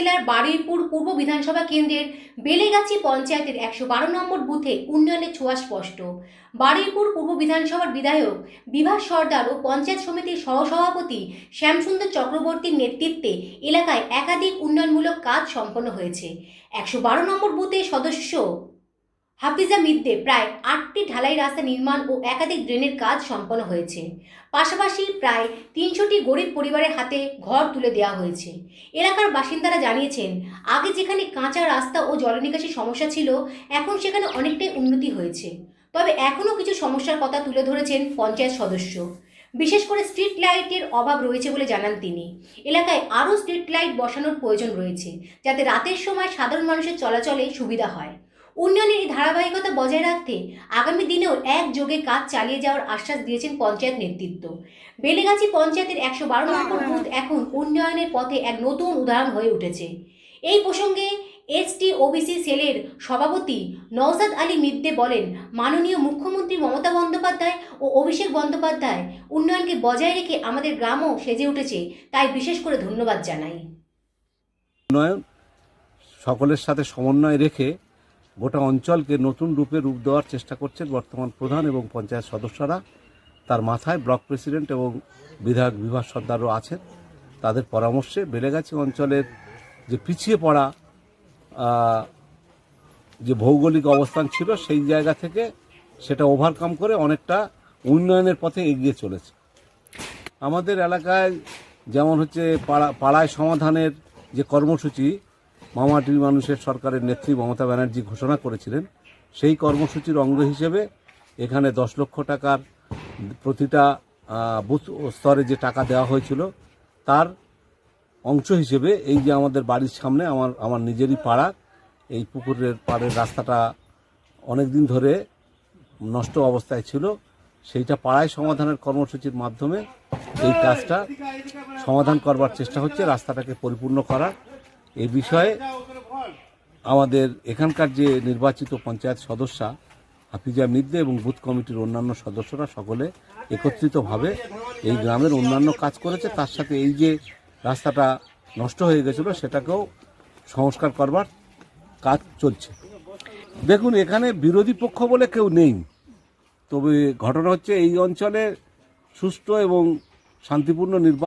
জেলার বারুইপুর পূর্ব বিধানসভা কেন্দ্রের বেলেগাছি পঞ্চায়েতের ১১২ নম্বর বুথে উন্নয়নের ছোঁয়া স্পষ্ট। বারুইপুর পূর্ব বিধানসভার বিধায়ক বিভাস সর্দার ও পঞ্চায়েত সমিতির সহসভাপতি শ্যামসুন্দর চক্রবর্তীর নেতৃত্বে এলাকায় একাধিক উন্নয়নমূলক কাজ সম্পন্ন হয়েছে। ১১২ নম্বর বুথের সদস্য হাফিজা মিদ্দে প্রায় ৮টি ঢালাই রাস্তা নির্মাণ ও একাধিক ড্রেনের কাজ সম্পন্ন হয়েছে। পাশাপাশি প্রায় ৩০০টি গরিব পরিবারের হাতে ঘর তুলে দেওয়া হয়েছে। এলাকার বাসিন্দারা জানিয়েছেন, আগে যেখানে কাঁচা রাস্তা ও জলনিকাশির সমস্যা ছিল, এখন সেখানে অনেকটাই উন্নতি হয়েছে। তবে এখনও কিছু সমস্যার কথা তুলে ধরেছেন পঞ্চায়েত সদস্য। বিশেষ করে স্ট্রিট লাইটের অভাব রয়েছে বলে জানান তিনি। এলাকায় আরও স্ট্রিট লাইট বসানোর প্রয়োজন রয়েছে, যাতে রাতের সময় সাধারণ মানুষের চলাচলে সুবিধা হয়। উন্নয়নের এই ধারাবাহিকতা বজায় রাখতে আগামী দিনেও একযোগে কাজ চালিয়ে যাওয়ার আশ্বাস দিয়েছেন পঞ্চায়েত নেতৃত্ব। বেলেগাছি পঞ্চায়েতের ১১২ নম্বর বুথ এখন উন্নয়নের পথে এক নতুন উদাহরণ হয়ে উঠেছে। এই প্রসঙ্গে এসটি ওবিসি সেলের সভাপতি নওশাদ আলী মিদ্দে বলেন, মাননীয় মুখ্যমন্ত্রী মমতা বন্দ্যোপাধ্যায় ও অভিষেক বন্দ্যোপাধ্যায় উন্নয়নকে বজায় রেখে আমাদের গ্রামও সেজে উঠেছে, তাই বিশেষ করে ধন্যবাদ জানাই। উন্নয়ন সকলের সাথে সমন্বয় রেখে গোটা অঞ্চলকে নতুন রূপে রূপ দেওয়ার চেষ্টা করছেন বর্তমান প্রধান এবং পঞ্চায়েত সদস্যরা। তার মাথায় ব্লক প্রেসিডেন্ট এবং বিধায়ক বিভাস সর্দারও আছেন। তাদের পরামর্শে বেলেগাছি অঞ্চলের যে পিছিয়ে পড়া যে ভৌগোলিক অবস্থান ছিল, সেই জায়গা থেকে সেটা ওভারকাম করে অনেকটা উন্নয়নের পথে এগিয়ে চলেছে। আমাদের এলাকায় যেমন হচ্ছে পাড়ায় সমাধানের যে কর্মসূচি মামাটির মানুষের সরকারের নেত্রী মমতা ব্যানার্জি ঘোষণা করেছিলেন, সেই কর্মসূচির অঙ্গ হিসেবে এখানে ১০ লক্ষ টাকার প্রতিটা বুথ স্তরে যে টাকা দেওয়া হয়েছিল, তার অংশ হিসেবে এই যে আমাদের বাড়ির সামনে আমার নিজেরই পাড়া, এই পুকুরের পাড়ের রাস্তাটা অনেক দিন ধরে নষ্ট অবস্থায় ছিল, সেইটা পাড়ায় সমাধানের কর্মসূচির মাধ্যমে এই কাজটা সমাধান করবার চেষ্টা হচ্ছে, রাস্তাটাকে পরিপূর্ণ করার। এই বিষয়ে আমাদের এখানকার যে নির্বাচিত পঞ্চায়েত সদস্যা হাফিজা মিদ্দে এবং বুথ কমিটির অন্যান্য সদস্যরা সকলে একত্রিতভাবে এই গ্রামের অন্যান্য কাজ করেছে। তার সাথে এই যে রাস্তাটা নষ্ট হয়ে গেছিল, সেটাকেও সংস্কার করবার কাজ চলছে। দেখুন, এখানে বিরোধী পক্ষ বলে কেউ নেই, তবে ঘটনা হচ্ছে এই অঞ্চলে সুষ্ঠু এবং শান্তিপূর্ণ নির্বাচন